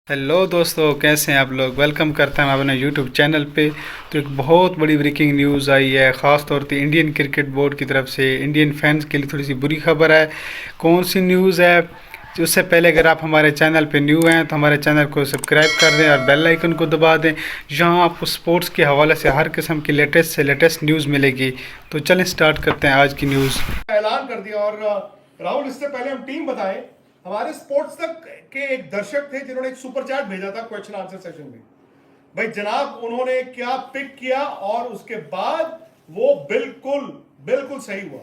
Hello दोस्तों, कैसे हैं आप लोग। वेलकम करता हूं अपने यूट्यूब चैनल पे। तो एक बहुत बड़ी ब्रेकिंग न्यूज़ आई है, ख़ास तौर पे इंडियन क्रिकेट बोर्ड की तरफ से। इंडियन फैंस के लिए थोड़ी सी बुरी खबर है। कौन सी न्यूज़ है? तो उससे पहले अगर आप हमारे चैनल पे न्यू हैं तो हमारे चैनल को सब्सक्राइब कर दें और बेल आइकन को दबा दें। जहां आपको स्पोर्ट्स के हवाले से हर किस्म की लेटेस्ट से लेटेस्ट न्यूज़ मिलेगी। तो चलें स्टार्ट करते हैं आज की न्यूज़। ऐलान कर दिया। और राहुल, इससे पहले हम टीम बताएं। हमारे स्पोर्ट्स तक के एक दर्शक थे जिन्होंने एक सुपर चैट भेजा था क्वेश्चन आंसर सेशन में। भाई जनाब, उन्होंने क्या पिक किया और उसके बाद वो बिल्कुल बिल्कुल सही हुआ।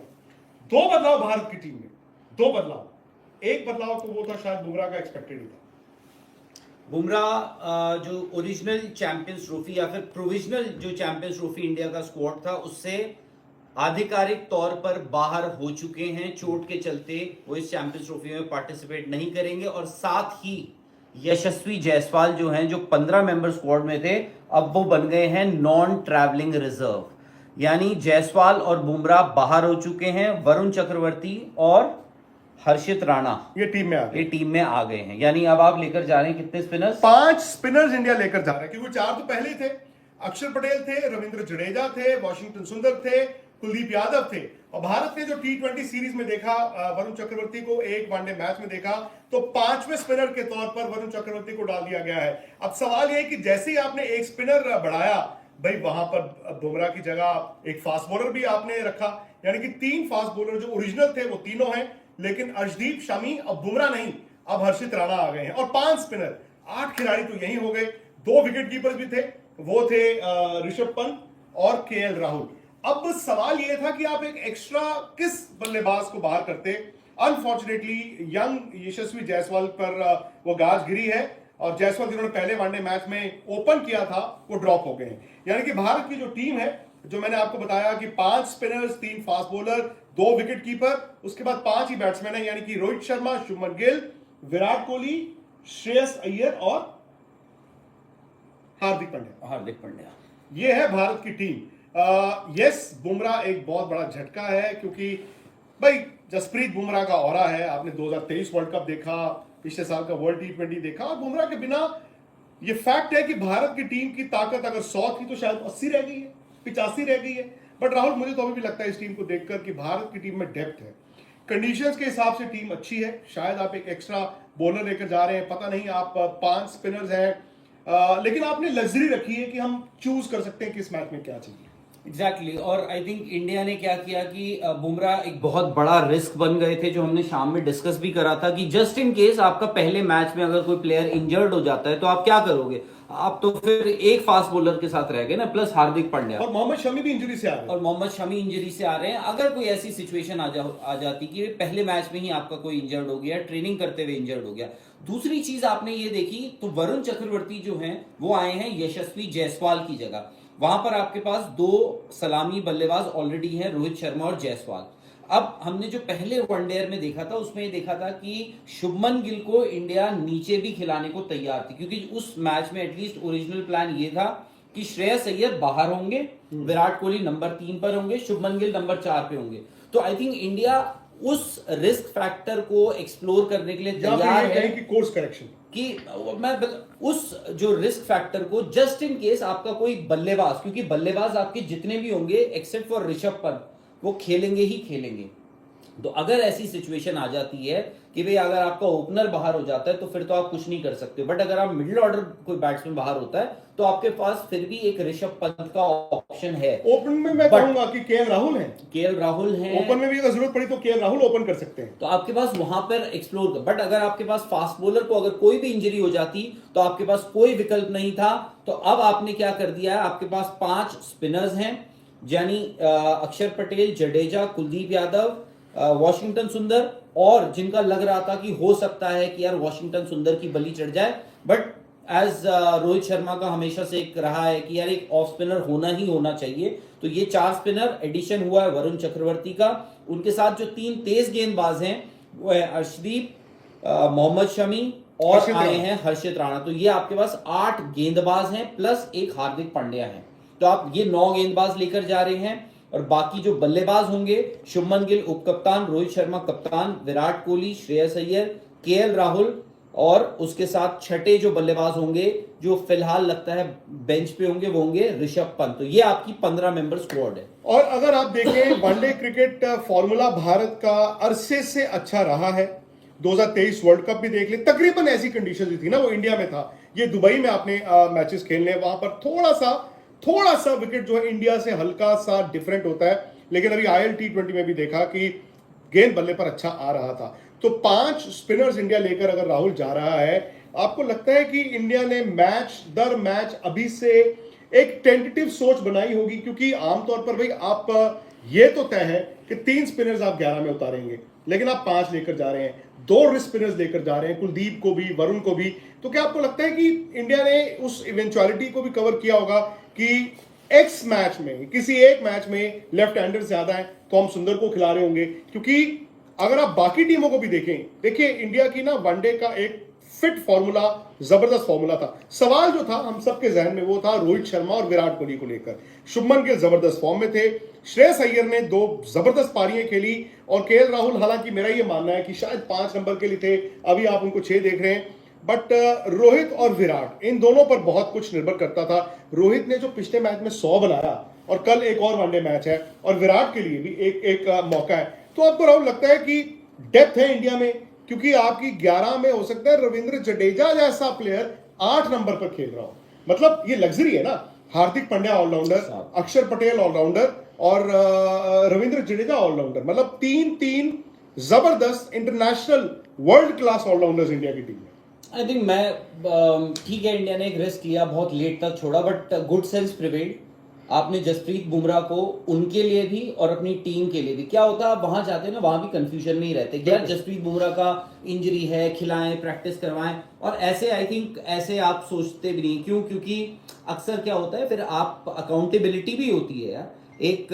दो बदलाव भारत की टीम में, दो बदलाव। एक बदलाव तो वो था शायद बुमराह का, एक्सपेक्टेड ही था। बुमराह जो ओरिजिनल चैंपियंस ट्रॉफी या फिर प्रोविजनल जो चैंपियंस ट्रॉफी इंडिया का स्क्वाड था उससे आधिकारिक तौर पर बाहर हो चुके हैं। चोट के चलते वो इस चैंपियंस ट्रॉफी में पार्टिसिपेट नहीं करेंगे। और साथ ही यशस्वी जायसवाल जो हैं, जो 15 मेंबर स्क्वाड में थे, अब वो बन गए हैं नॉन ट्रैवलिंग रिजर्व। यानी जायसवाल और बुमराह बाहर हो चुके हैं। वरुण चक्रवर्ती और हर्षित राणा ये टीम में आ गए हैं। यानी अब आप लेकर जा रहे हैं कितने स्पिनर्स? 5 स्पिनर्स इंडिया लेकर जा रहे हैं, क्योंकि 4 तो पहले ही थे। अक्षर पटेल थे, रविंद्र जडेजा थे, वॉशिंगटन सुंदर थे, कुलदीप यादव थे। और भारत ने जो T20 सीरीज में देखा वरुण चक्रवर्ती को, एक वनडे मैच में देखा, तो 5वें स्पिनर के तौर पर वरुण चक्रवर्ती को डाल दिया गया है। अब सवाल यह है कि जैसे ही आपने एक स्पिनर बढ़ाया, भाई वहां पर बुमराह की जगह एक फास्ट बॉलर भी आपने रखा। यानी कि 3 फास्ट बॉलर जो ओरिजिनल थे वो तीनों हैं, लेकिन अर्शदीप, शमी, अब बुमराह नहीं, अब हर्षित राणा आ गए हैं। और 5 स्पिनर, 8 खिलाड़ी तो यही हो गए। 2 विकेट कीपर्स भी थे, वो थे ऋषभ पंत और केएल राहुल। अब सवाल यह था कि आप एक एक्स्ट्रा किस बल्लेबाज को बाहर करते। अनफॉर्चुनेटली यंग यशस्वी जायसवाल पर वो गाज गिरी है, और जायसवाल जिन्होंने पहले वनडे मैच में ओपन किया था वो ड्रॉप हो गए हैं। यानी कि भारत की जो टीम है, जो मैंने आपको बताया कि 5 spinners, 3 fast bowler, 2 wicket keeper, उसके बाद 5 ही बैट्समैन है। यानी कि रोहित शर्मा, शुभमन गिल, विराट कोहली, श्रेयस अय्यर और हार्दिक पांड्या। ये है भारत की टीम। यस, बुमराह एक बहुत बड़ा झटका है, क्योंकि भाई जसप्रीत बुमराह का ऑरा है। आपने 2023 वर्ल्ड कप देखा, पिछले साल का वर्ल्ड T20 देखा, और बुमराह के बिना ये फैक्ट है कि भारत की टीम की ताकत अगर 100 थी तो शायद 80 रह गई है, 85 रह गई है। बट राहुल, मुझे तो अभी भी लगता है इस टीम को देखकर कि भारत की टीम में डेप्थ है। कंडीशंस के हिसाब से टीम अच्छी है। शायद आप एक एक्स्ट्रा बॉलर लेकर जा रहे हैं, पता नहीं। आप 5 स्पिनर्स हैं, लेकिन आपने लग्जरी रखी है कि हम चूज कर सकते हैं किस मैच में क्या चाहिए। एग्जैक्टली और आई थिंक इंडिया ने क्या किया कि बुमराह एक बहुत बड़ा रिस्क बन गए थे, जो हमने शाम में डिस्कस भी करा था कि जस्ट इन केस आपका पहले मैच में अगर कोई प्लेयर इंजर्ड हो जाता है तो आप क्या करोगे। आप तो फिर एक फास्ट बॉलर के साथ रह गए ना, प्लस हार्दिक पांड्या, और मोहम्मद शमी भी इंजरी से आ रहे हैं। और मोहम्मद शमी इंजरी से आ रहे हैं। अगर कोई ऐसी सिचुएशन आ जाती कि पहले मैच में ही आपका कोई इंजर्ड हो गया, ट्रेनिंग करते हुए इंजर्ड हो गया। दूसरी चीज आपने ये देखी तो वरुण चक्रवर्ती जो हैं वो आए हैं यशस्वी जायसवाल की जगह। वहां पर आपके पास 2 सलामी बल्लेबाज ऑलरेडी हैं, रोहित शर्मा और जायसवाल। अब हमने जो पहले वनडेयर में देखा था उसमें ये देखा था कि शुभमन गिल को इंडिया नीचे भी खिलाने को तैयार थी, क्योंकि उस मैच में एटलीस्ट ओरिजिनल प्लान ये था कि श्रेयस अय्यर बाहर होंगे, विराट कोहली नंबर 3 पर होंगे, शुभमन गिल नंबर 4 पे होंगे। तो आई थिंक इंडिया उस रिस्क फैक्टर को एक्सप्लोर करने के लिए तैयार है कि कोर्स करेक्शन, कि मैं उस जो रिस्क फैक्टर को जस्ट इन केस आपका कोई बल्लेबाज, क्योंकि बल्लेबाज आपके जितने भी होंगे एक्सेप्ट फॉर ऋषभ पंत वो खेलेंगे ही खेलेंगे। तो अगर ऐसी सिचुएशन आ जाती है कि भाई अगर आपका ओपनर बाहर हो जाता है तो फिर तो आप कुछ नहीं कर सकते। बट अगर आप मिडिल ऑर्डर कोई बैट्समैन बाहर होता है तो आपके पास फिर भी एक ऋषभ पंत का ऑप्शन है। ओपन में मैं कहूंगा कि केएल राहुल हैं। ओपन में भी अगर जरूरत पड़ी तो केएल राहुल ओपन कर सकते हैं। तो आपके पास वहां पर एक्सप्लोर कर। बट अगर आपके पास फास्ट बॉलर को अगर कोई भी इंजरी हो जाती तो आपके पास कोई विकल्प नहीं था। तो अब आपने क्या कर दिया है, आपके पास 5 स्पिनर्स हैं, यानी अक्षर पटेल, जडेजा, कुलदीप यादव, वॉशिंगटन सुंदर, और जिनका लग रहा था कि हो सकता है कि यार वॉशिंगटन सुंदर की बलि चढ़ जाए। बट एज रोहित शर्मा का हमेशा से एक रहा है कि यार एक ऑफ स्पिनर होना ही होना चाहिए। तो ये 4 स्पिनर एडिशन हुआ है वरुण चक्रवर्ती का। उनके साथ जो 3 तेज गेंदबाज हैं वो है अर्शदीप, मोहम्मद शमी और आए हैं हर्षित राणा। तो ये आपके पास 8 गेंदबाज हैं, प्लस एक हार्दिक पांड्या है। तो आप ये 9 गेंदबाज लेकर जा रहे हैं। और बाकी जो बल्लेबाज होंगे, शुभमन गिल उप कप्तान, रोहित शर्मा कप्तान, विराट कोहली, श्रेयस अय्यर, केएल राहुल, और उसके साथ छठे जो बल्लेबाज होंगे जो फिलहाल लगता है बेंच पे होंगे वो होंगे ऋषभ पंत। तो ये आपकी 15 मेंबर स्क्वाड है। और अगर आप देखें वनडे क्रिकेट फॉर्मूला भारत का अरसे से अच्छा रहा है। 2023 वर्ल्ड कप भी देख ले, तकरीबन ऐसी कंडीशन थी ना, वो इंडिया में था, ये दुबई में आपने मैचेस खेलने, वहां पर थोड़ा सा विकेट जो है इंडिया से हल्का सा डिफरेंट होता है। लेकिन अभी आईएल T20 में भी देखा कि गेंद बल्ले पर अच्छा आ रहा था। तो 5 स्पिनर्स इंडिया लेकर अगर राहुल जा रहा है, आपको लगता है कि इंडिया ने मैच दर मैच अभी से एक टेंटेटिव सोच बनाई होगी? क्योंकि आमतौर पर भाई आप ये तो तय है कि 3 स्पिनर्स आप 11 में उतारेंगे, लेकिन आप 5 लेकर जा रहे हैं, 2 रिस्ट स्पिनर्स लेकर जा रहे हैं, कुलदीप को भी, वरुण को भी। तो क्या आपको लगता है कि इंडिया ने उस इवेंचुअलिटी को भी कवर किया होगा कि एक्स मैच में, किसी एक मैच में लेफ्ट हैंडर ज्यादा है तो हम सुंदर को खिला रहे होंगे? क्योंकि अगर आप बाकी टीमों को भी देखें, देखिए इंडिया की ना वनडे का एक फिट फॉर्मूला, जबरदस्त फॉर्मूला था। सवाल जो था हम सबके जहन में वो था रोहित शर्मा और विराट कोहली को लेकर। शुभमन गिल जबरदस्त फॉर्म में थे, श्रेयस अय्यर ने 2 जबरदस्त पारियां खेली, और केएल राहुल, हालांकि मेरा ये मानना है कि शायद 5 नंबर के लिए थे, अभी आप उनको 6 देख रहे हैं। बट रोहित और विराट, इन दोनों पर बहुत कुछ निर्भर करता था। रोहित ने जो पिछले मैच में 100 बनाया, और कल एक और वनडे मैच है, और विराट के लिए भी एक मौका है। तो आपको राहुल लगता है कि डेप्थ है इंडिया में? क्योंकि आपकी 11 में हो सकता है रविंद्र जडेजा जैसा प्लेयर 8 नंबर पर खेल रहा हो, मतलब ये लग्जरी है ना। हार्दिक पांड्या ऑलराउंडर, अक्षर पटेल ऑलराउंडर, और रविंद्र जडेजा ऑलराउंडर, मतलब 3 जबरदस्त international world class allrounders India की टीम में। आई थिंक ठीक है, इंडिया ने एक रिस्क लिया, बहुत लेट तक छोड़ा, बट गुड सेंस प्रिवेल्ड। आपने जसप्रीत बुमराह को उनके लिए भी और अपनी टीम के लिए भी, क्या होता है आप वहां जाते हैं ना, वहां भी कंफ्यूजन नहीं रहते यार, जसप्रीत बुमराह का इंजरी है, खिलाएं, प्रैक्टिस करवाएं, और ऐसे आई थिंक ऐसे आप सोचते भी नहीं। क्यों? क्योंकि अक्सर क्या होता है, फिर आप अकाउंटेबिलिटी भी होती है यार, एक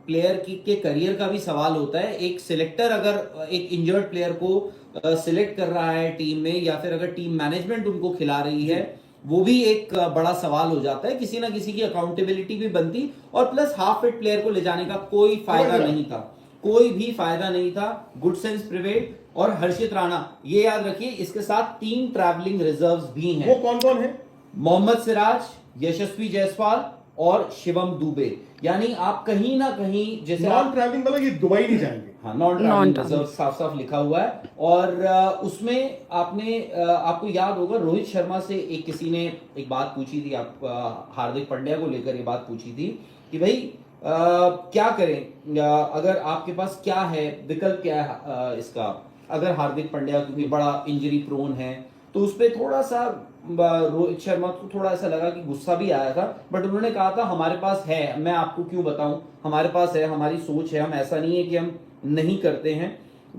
प्लेयर के करियर का भी सवाल होता है। एक सिलेक्टर अगर एक इंजर्ड प्लेयर को सिलेक्ट कर रहा है टीम में, या फिर अगर टीम मैनेजमेंट उनको खिला रही है, वो भी एक बड़ा सवाल हो जाता है। किसी ना किसी की अकाउंटेबिलिटी भी बनती, और प्लस हाफ फिट प्लेयर को ले जाने का कोई फायदा नहीं था, कोई भी फायदा नहीं था। Good sense prevailed. और हर्षित राणा, ये याद रखिए, इसके साथ 3 ट्रैवलिंग रिजर्व्स भी हैं। वो कौन है? मोहम्मद सिराज, यशस्वी जायसवाल और शिवम दुबे। यानी आप कहीं ना कहीं, जैसे नॉन ट्रैवलिंग मतलब ये दुबई नहीं जाएंगे। हाँ, नॉन ट्रैवलिंग रिजर्व साफ साफ लिखा हुआ है। और उसमें आपको याद होगा, रोहित शर्मा से किसी ने एक बात पूछी थी, आप हार्दिक पांड्या को लेकर ये बात पूछी थी कि भाई क्या करें, अगर आपके पास क्या है, विकल्प क्या है इसका, अगर हार्दिक पांड्या क्योंकि बड़ा इंजरी प्रोन है। तो उस पर थोड़ा सा रोहित शर्मा को थोड़ा ऐसा लगा कि गुस्सा भी आया था, बट उन्होंने कहा था हमारे पास है, मैं आपको क्यों बताऊं, हमारे पास है, हमारी सोच है, हम ऐसा नहीं है कि हम नहीं करते हैं।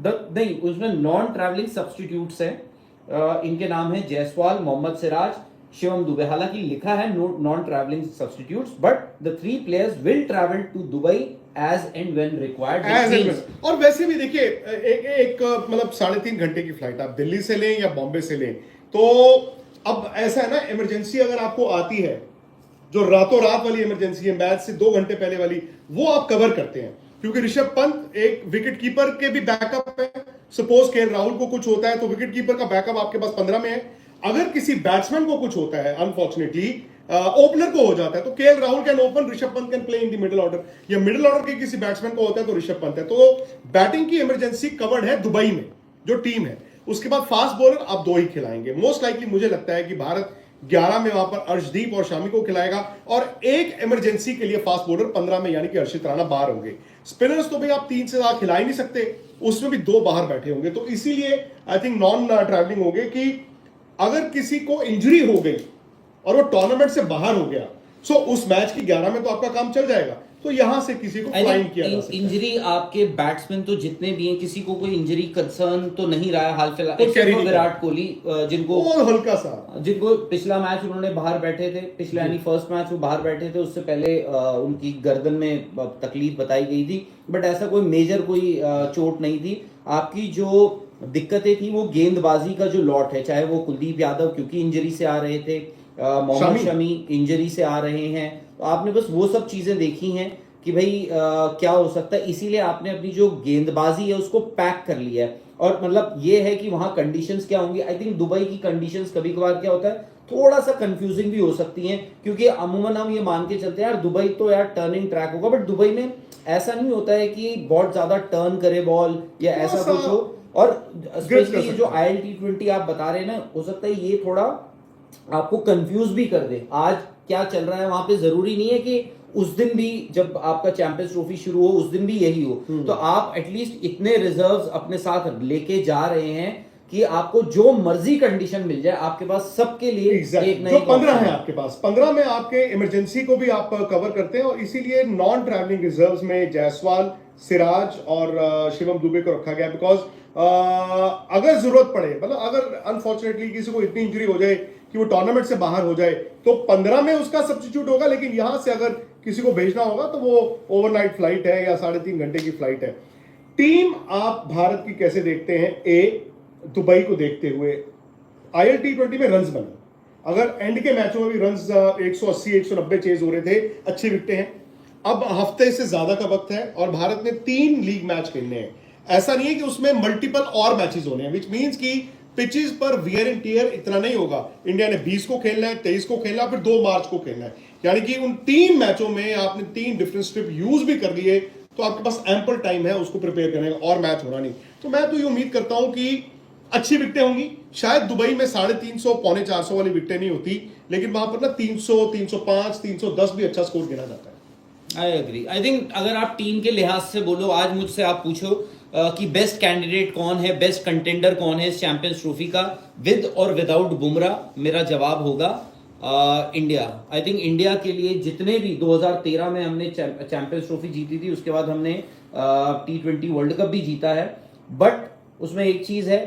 नहीं, उसमें नॉन ट्रैवलिंग सब्सटीट्यूट्स हैं, इनके नाम है जायसवाल, मोहम्मद सिराज, शिवम दुबे। हालांकि लिखा है non travelling substitutes, but the 3 players will travel to Dubai as and when required। और वैसे भी देखिए, एक मतलब 3.5 घंटे की फ्लाइट आप दिल्ली से लें या बॉम्बे से लें, तो अब ऐसा है ना, इमरजेंसी अगर आपको आती है, जो रातों रात वाली इमरजेंसी है, मैच से 2 घंटे पहले वाली, वो आप कवर करते हैं। क्योंकि ऋषभ पंत एक विकेट कीपर के भी बैकअप है। सपोज केएल राहुल को कुछ होता है तो विकेट कीपर का बैकअप आपके पास 15 में है। अगर किसी बैट्समैन को कुछ होता है, अनफॉर्चुनेटली ओपनर को हो जाता है, तो KL Rahul can open, Rishabh Pant can play in the middle order, या मिडिल ऑर्डर के किसी बैट्समैन को होता है तो ऋषभ पंत है। तो बैटिंग की इमरजेंसी कवर्ड है दुबई में जो टीम है। उसके बाद फास्ट बॉलर आप 2 ही खिलाएंगे मोस्ट लाइकली। मुझे लगता है कि भारत 11 में वहां पर अर्शदीप और शामी को खिलाएगा, और एक इमरजेंसी के लिए फास्ट बॉलर 15 में, यानी कि हर्षित राणा बाहर होंगे। स्पिनर्स तो भाई आप 3 से ज्यादा खिला ही नहीं सकते, उसमें भी 2 बाहर बैठे होंगे। तो इसीलिए आई थिंक नॉन ट्रैवलिंग होंगे कि अगर किसी को इंजरी हो गई और वो टूर्नामेंट से बाहर हो गया, सो उस मैच की 11 में तो आपका काम चल जाएगा। तो यहां से किसी को फ्लाइन किया जा सकता है। इंजरी आपके बैट्समैन तो जितने भी हैं, किसी को कोई इंजरी कंसर्न तो नहीं रहा है हाल फिलहाल। विराट कोहली जिनको हल्का सा, जिनको पिछला मैच उन्होंने बाहर बैठे थे, पिछला यानी फर्स्ट मैच वो बाहर बैठे थे, उससे पहले उनकी गर्दन में तकलीफ बताई गई थी, बट ऐसा कोई मेजर कोई चोट नहीं थी। आपकी जो दिक्कतें थी वो गेंदबाजी का जो लॉट है, चाहे वो कुलदीप यादव क्योंकि इंजरी से आ रहे थे, मोहम्मद शमी इंजरी से आ रहे हैं, तो आपने बस वो सब चीजें देखी हैं कि भाई क्या हो सकता है। इसीलिए आपने अपनी जो गेंदबाजी है उसको पैक कर लिया है। और मतलब ये है कि वहां कंडीशंस क्या होंगी। आई थिंक दुबई की कंडीशंस कभी कभार क्या होता है, थोड़ा सा कंफ्यूजिंग भी हो सकती हैं, क्योंकि अमूमन हम ये मान के चलते हैं यार दुबई तो यार टर्निंग ट्रैक होगा, बट दुबई में ऐसा नहीं होता है कि बहुत ज्यादा टर्न करे बॉल या ऐसा कुछ हो। और स्पेशली ये जो ILT20 आप बता रहे हैं ना, हो सकता है ये थोड़ा आपको कंफ्यूज भी कर दे। आज क्या चल रहा है वहां पे, जरूरी नहीं है कि उस दिन भी जब आपका चैंपियंस ट्रॉफी शुरू हो उस दिन भी यही हो। तो आप एटलीस्ट इतने रिजर्व्स अपने साथ लेके जा रहे हैं कि आपको जो मर्जी कंडीशन मिल जाए, आपके पास सबके लिए एक जो 15 है आपके पास, 15 में आपके इमरजेंसी को भी आप कवर करते हैं, और इसीलिए नॉन ट्रैवलिंग रिजर्व्स में जायसवाल, सिराज और शिवम दुबे को रखा गया। बिकॉज अगर जरूरत पड़े, मतलब अगर अनफॉर्चुनेटली किसी को इतनी इंजरी हो जाए कि वो टूर्नामेंट से बाहर हो जाए, तो 15 में उसका सब्स्टिट्यूट होगा। लेकिन यहां से अगर किसी को भेजना होगा तो वो ओवरनाइट फ्लाइट है या 3.5 घंटे की फ्लाइट है। टीम आप भारत की कैसे देखते हैं? दुबई को देखते हुए ILT20 में रन्स बने, अगर एंड के मैचों में भी रन्स 180 190 चेज हो रहे थे, अच्छे विकटे हैं। अब हफ्ते से ज्यादा का वक्त है और भारत ने 3 लीग मैच खेलने हैं। ऐसा नहीं है कि उसमें मल्टीपल और मैचेस होने हैं, विच मींस कि पिचेस पर वियर एंड टियर इतना नहीं होगा। इंडिया ने 20 को खेलना है, 23 को खेलना है, फिर 2 मार्च को खेलना है। यानी कि उन 3 मैचों में आपने 3 डिफरेंट स्ट्रिप यूज भी कर लिए, तो आपके पास एम्पल टाइम है उसको प्रिपेयर करने का, और मैच होना नहीं। तो मैं तो ये उम्मीद करता हूं कि अच्छी विकटें होंगी। शायद दुबई में 350 पौने 400 वाली विकटें नहीं होती, लेकिन वहां पर ना 300, 305, 310 भी अच्छा स्कोर गिना जाता है। I agree. आई थिंक अगर आप टीम के लिहाज से बोलो, आज मुझसे आप पूछो कि बेस्ट कैंडिडेट कौन है, बेस्ट कंटेंडर कौन है इस चैंपियंस ट्रॉफी का, विद और विदाउट बुमराह, मेरा जवाब होगा इंडिया। आई थिंक इंडिया के लिए जितने भी 2013 में हमने चैंपियंस ट्रॉफी जीती थी, उसके बाद हमने T20 वर्ल्ड कप भी जीता है, बट उसमें एक चीज है,